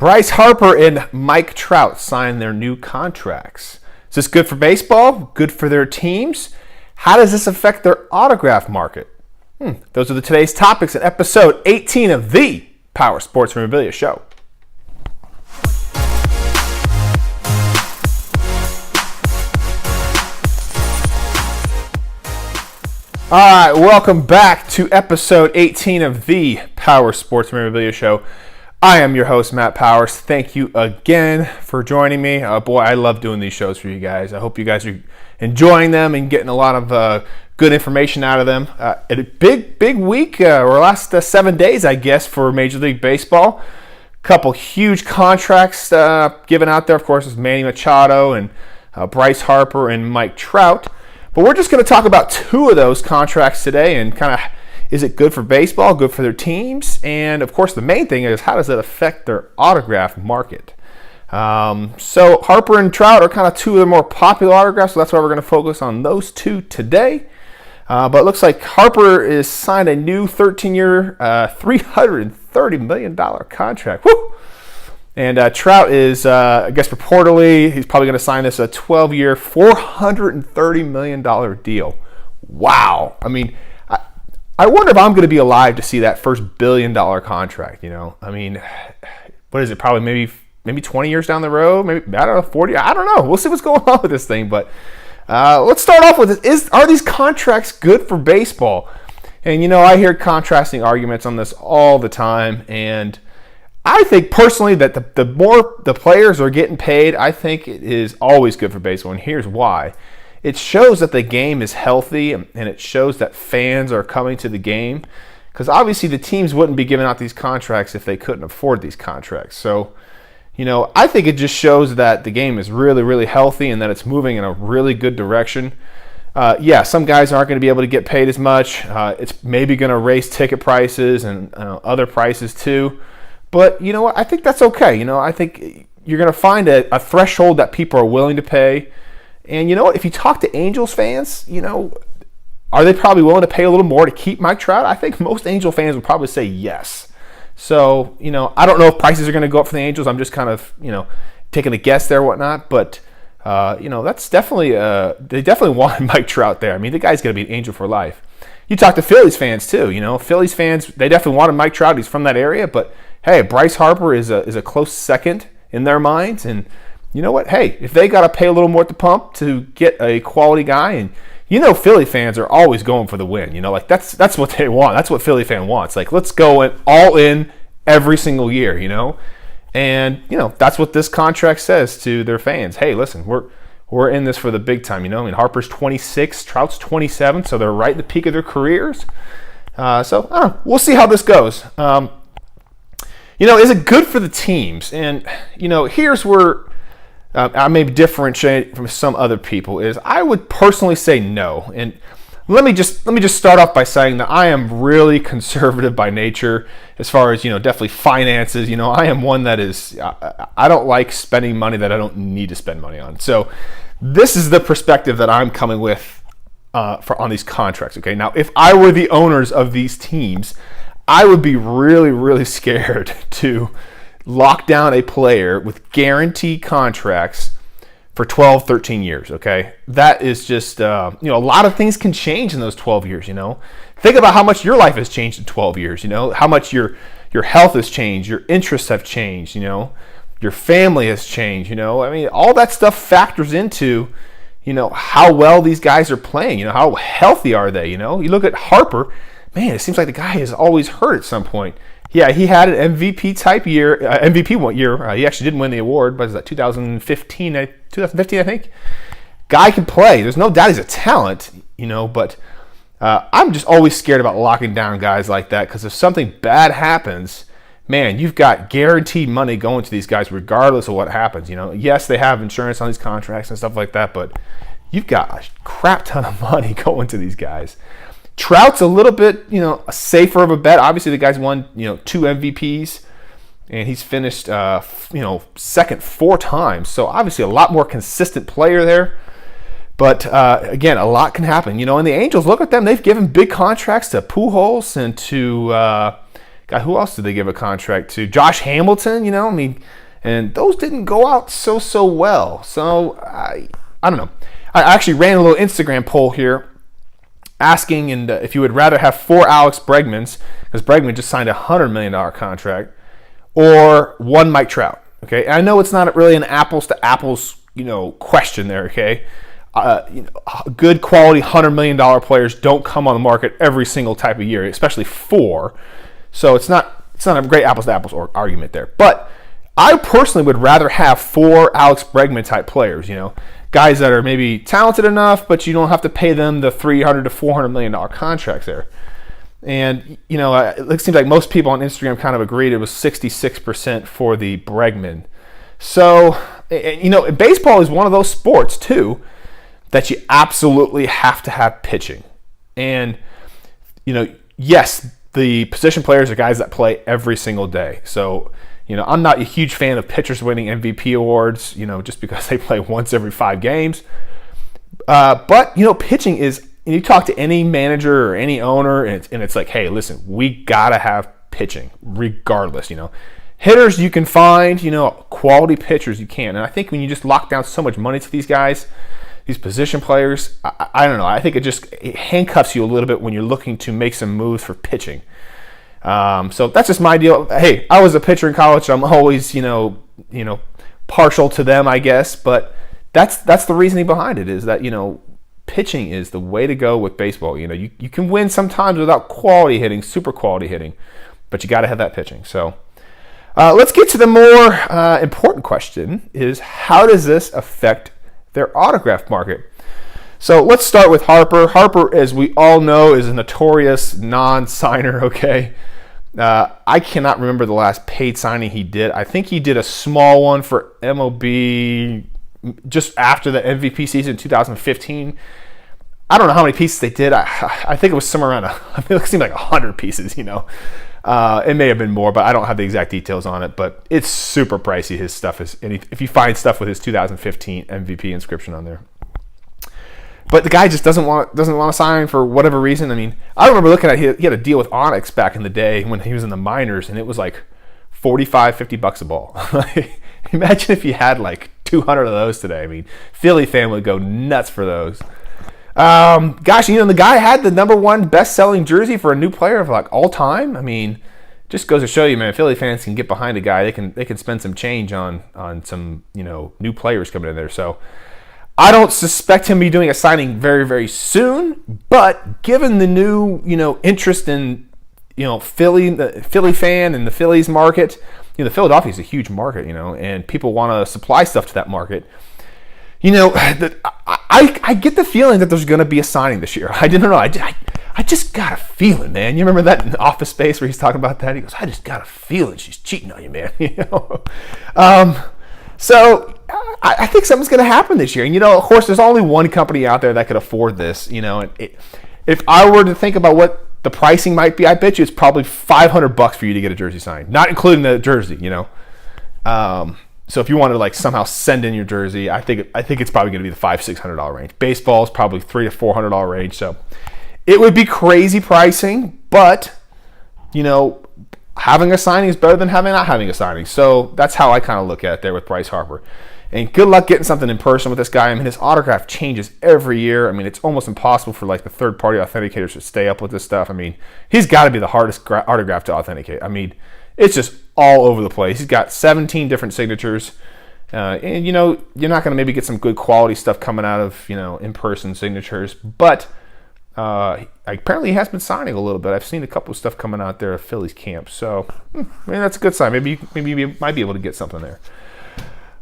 Bryce Harper and Mike Trout signed their new contracts. Is this good for baseball? Good for their teams? How does this affect their autograph market? Those are today's topics in episode 18 of the Power Sports Memorabilia Show. All right, welcome back to episode 18 of the Power Sports Memorabilia Show. I am your host, Matt Powers. Thank you again for joining me. Boy, I love doing these shows for you guys. I hope you guys are enjoying them and getting a lot of good information out of them. A big week, or last 7 days, I guess, for Major League Baseball. A couple huge contracts given out there. Of course, it's Manny Machado and Bryce Harper and Mike Trout. But we're just going to talk about two of those contracts today and kind of, is it good for baseball, good for their teams? And, of course, the main thing is how does it affect their autograph market? So Harper and Trout are kind of two of the more popular autographs, so that's why we're going to focus on those two today. But it looks like Harper is signed a new 13-year, $330 million contract. Woo! And Trout is, I guess reportedly, he's probably going to sign this a 12-year, $430 million deal. Wow. I mean, I wonder if I'm going to be alive to see that first billion-dollar contract, you know. I mean, what is it, probably maybe 20 years down the road? Maybe, I don't know, 40? I don't know. We'll see what's going on with this thing. But let's start off with this. Are these contracts good for baseball? And, you know, I hear contrasting arguments on this all the time. And I think personally that the more the players are getting paid, I think it is always good for baseball. And here's why. It shows that the game is healthy, and it shows that fans are coming to the game. Because obviously the teams wouldn't be giving out these contracts if they couldn't afford these contracts. So, you know, I think it just shows that the game is really, really healthy and that it's moving in a really good direction. Yeah, some guys aren't going to be able to get paid as much. It's maybe going to raise ticket prices and other prices too. But, you know what, I think that's okay. You know, I think you're going to find a threshold that people are willing to pay. And you know what, if you talk to Angels fans, you know, are they probably willing to pay a little more to keep Mike Trout? I think most Angel fans would probably say yes. So, you know, I don't know if prices are going to go up for the Angels. I'm just kind of, you know, taking a guess there or whatnot. But, you know, that's definitely, they definitely want Mike Trout there. I mean, the guy's going to be an Angel for life. You talk to Phillies fans too, you know. Phillies fans, they definitely wanted Mike Trout. He's from that area. But, hey, Bryce Harper is a close second in their minds. And you know what? Hey, if they got to pay a little more at the pump to get a quality guy, and you know Philly fans are always going for the win. You know, like that's what they want. That's what Philly fan wants. Like, let's go all in every single year, you know? And, you know, that's what this contract says to their fans. Hey, listen, we're in this for the big time, you know? I mean, Harper's 26, Trout's 27, so they're right in the peak of their careers. So, I don't know. We'll see how this goes. You know, is it good for the teams? And, you know, here's where I may differentiate from some other people is I would personally say no. And let me just start off by saying that I am really conservative by nature as far as, you know, definitely finances. You know, I am one that is, I don't like spending money that I don't need to spend money on. So this is the perspective that I'm coming with on these contracts. Okay, now if I were the owners of these teams, I would be really, really scared to lock down a player with guaranteed contracts for 12, 13 years, okay? That is just, you know, a lot of things can change in those 12 years, you know? Think about how much your life has changed in 12 years, you know? How much your health has changed, your interests have changed, you know? Your family has changed, you know? I mean, all that stuff factors into, you know, how well these guys are playing, you know? How healthy are they, you know? You look at Harper, man, it seems like the guy is always hurt at some point. Yeah, he had an MVP type year, MVP 1 year. He actually didn't win the award, but was that 2015, I think? Guy can play. There's no doubt he's a talent, you know, but I'm just always scared about locking down guys like that because if something bad happens, man, you've got guaranteed money going to these guys regardless of what happens, you know. Yes, they have insurance on these contracts and stuff like that, but you've got a crap ton of money going to these guys. Trout's a little bit, you know, safer of a bet. Obviously, the guy's won, you know, 2 MVPs, and he's finished, you know, second 4 times. So obviously, a lot more consistent player there. But again, a lot can happen. You know, and the Angels, look at them. They've given big contracts to Pujols and to God, who else did they give a contract to? Josh Hamilton, and those didn't go out so well. So I don't know. I actually ran a little Instagram poll here asking if you would rather have 4 Alex Bregmans, because Bregman just signed a $100 million contract, or 1 Mike Trout. Okay, and I know it's not really an apples to apples, question there. Okay, good quality $100 million players don't come on the market every single type of year, especially 4. So it's not a great apples to apples argument there. But I personally would rather have 4 Alex Bregman type players. Guys that are maybe talented enough, but you don't have to pay them the $300 to $400 million contracts there. And, it seems like most people on Instagram kind of agreed it was 66% for the Bregman. So, baseball is one of those sports, too, that you absolutely have to have pitching. And, yes, the position players are guys that play every single day. So, I'm not a huge fan of pitchers winning MVP awards, just because they play once every 5 games. But, pitching is, and you talk to any manager or any owner, and it's like, hey, listen, we got to have pitching regardless, Hitters you can find, quality pitchers you can. And I think when you just lock down so much money to these guys, these position players, I don't know. I think it handcuffs you a little bit when you're looking to make some moves for pitching. So that's just my deal. Hey, I was a pitcher in college. So I'm always, partial to them, I guess. But that's the reasoning behind it is that, pitching is the way to go with baseball. You can win sometimes without quality hitting, super quality hitting, but you got to have that pitching. So let's get to the more important question is how does this affect their autograph market? So let's start with Harper. Harper, as we all know, is a notorious non-signer, okay? I cannot remember the last paid signing he did. I think he did a small one for MLB just after the MVP season in 2015. I don't know how many pieces they did. I think it was somewhere around, it seemed like 100 pieces, It may have been more, but I don't have the exact details on it. But it's super pricey, his stuff is. And if you find stuff with his 2015 MVP inscription on there. But the guy just doesn't want to sign for whatever reason. I mean, I remember looking at he had a deal with Onyx back in the day when he was in the minors, and it was like $45-$50 a ball. Imagine if you had like 200 of those today. I mean, Philly fan would go nuts for those. The guy had the number 1 best-selling jersey for a new player of like all time. I mean, just goes to show you, man, Philly fans can get behind a guy. They can spend some change on some new players coming in there. So I don't suspect him to be doing a signing very, very soon. But given the new interest in Philly, the Philly fan and the Phillies market, the Philadelphia is a huge market, and people want to supply stuff to that market. I get the feeling that there's going to be a signing this year. I don't know. I just got a feeling, man. You remember that in Office Space where he's talking about that? He goes, I just got a feeling she's cheating on you, man. So I think something's going to happen this year. And, of course, there's only one company out there that could afford this. If I were to think about what the pricing might be, I bet you it's probably $500 for you to get a jersey signed, not including the jersey, So if you want to somehow send in your jersey, I think it's probably going to be the $500-$600 range. Baseball is probably $300 to $400 range. So it would be crazy pricing, but having a signing is better than not having a signing. So that's how I kind of look at it there with Bryce Harper. And good luck getting something in person with this guy. I mean, his autograph changes every year. I mean, it's almost impossible for the third-party authenticators to stay up with this stuff. I mean, he's got to be the hardest autograph to authenticate. I mean, it's just all over the place. He's got 17 different signatures. And, you're not going to maybe get some good quality stuff coming out of, in-person signatures. But apparently he has been signing a little bit. I've seen a couple of stuff coming out there at Phillies camp. So, maybe that's a good sign. Maybe you might be able to get something there.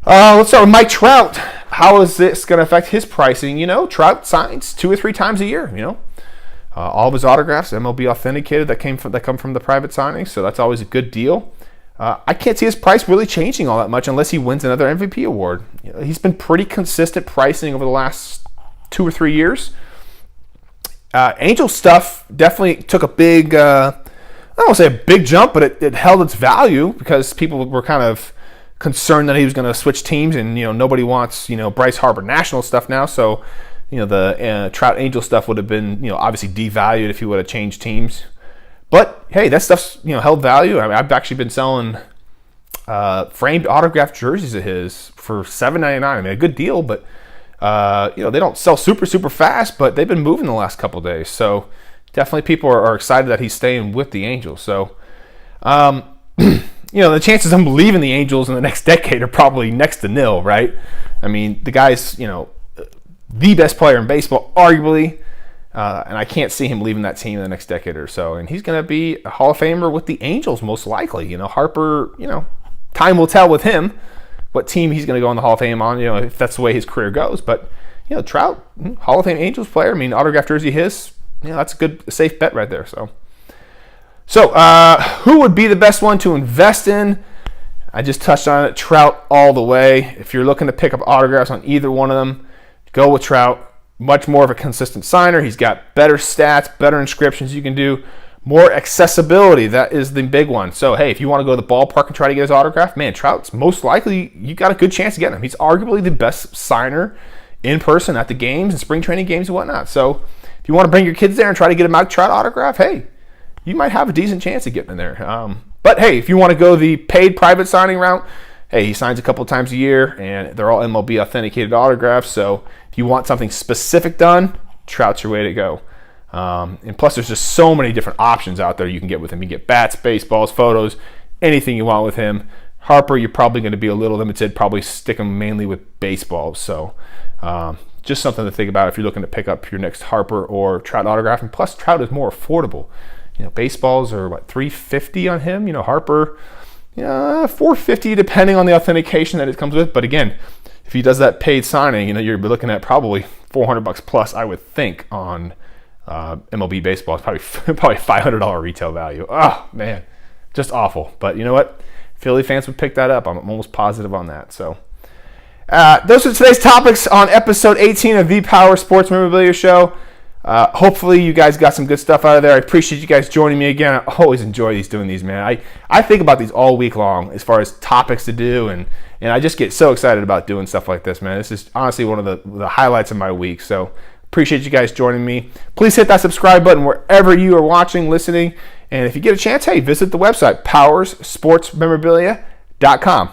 Let's start with Mike Trout. How is this going to affect his pricing? Trout signs 2 or 3 times a year, all of his autographs, MLB authenticated, that come from the private signings, so that's always a good deal. I can't see his price really changing all that much unless he wins another MVP award. He's been pretty consistent pricing over the last 2 or 3 years. Angel stuff definitely took a big, I don't want to say a big jump, but it held its value because people were kind of concerned that he was going to switch teams, and nobody wants Bryce Harper national stuff now, so the Trout Angel stuff would have been obviously devalued if he would have changed teams. But hey, that stuff's held value. I mean, I've actually been selling framed autographed jerseys of his for $7.99. I mean, a good deal, but they don't sell super fast, but they've been moving the last couple days. So definitely people are excited that he's staying with the Angels. So the chances of him leaving the Angels in the next decade are probably next to nil, right? I mean, the guy's the best player in baseball, arguably. And I can't see him leaving that team in the next decade or so. And he's going to be a Hall of Famer with the Angels, most likely. Harper, time will tell with him what team he's going to go in the Hall of Fame on, if that's the way his career goes. But, Trout, Hall of Fame Angels player. I mean, autographed jersey his, that's a safe bet right there. So who would be the best one to invest in? I just touched on it. Trout all the way. If you're looking to pick up autographs on either one of them, go with Trout. Much more of a consistent signer. He's got better stats, better inscriptions you can do, more accessibility. That is the big one. So, hey, if you want to go to the ballpark and try to get his autograph, man, Trout's most likely, you got a good chance of getting him. He's arguably the best signer in person at the games and spring training games and whatnot. So, if you want to bring your kids there and try to get a Trout autograph, hey, you might have a decent chance of getting in there. But, hey, if you want to go the paid private signing route, hey, he signs a couple times a year, and they're all MLB authenticated autographs. So if you want something specific done, Trout's your way to go. And plus, there's just so many different options out there you can get with him. You get bats, baseballs, photos, anything you want with him. Harper, you're probably going to be a little limited, probably stick him mainly with baseballs. So just something to think about if you're looking to pick up your next Harper or Trout autograph. And plus, Trout is more affordable. Baseballs are, $350 on him? Harper, $450 depending on the authentication that it comes with. But again, if he does that paid signing, you're looking at probably $400 plus, I would think, on MLB baseball. It's probably $500 retail value. Oh man, just awful. But you know what? Philly fans would pick that up. I'm almost positive on that. So those are today's topics on episode 18 of the Power Sports Memorabilia Show. Hopefully you guys got some good stuff out of there. I appreciate you guys joining me again. I always enjoy doing these, man. I think about these all week long as far as topics to do, and I just get so excited about doing stuff like this, man. This is honestly one of the highlights of my week. So appreciate you guys joining me. Please hit that subscribe button wherever you are watching, listening, and if you get a chance, hey, visit the website, powersportsmemorabilia.com.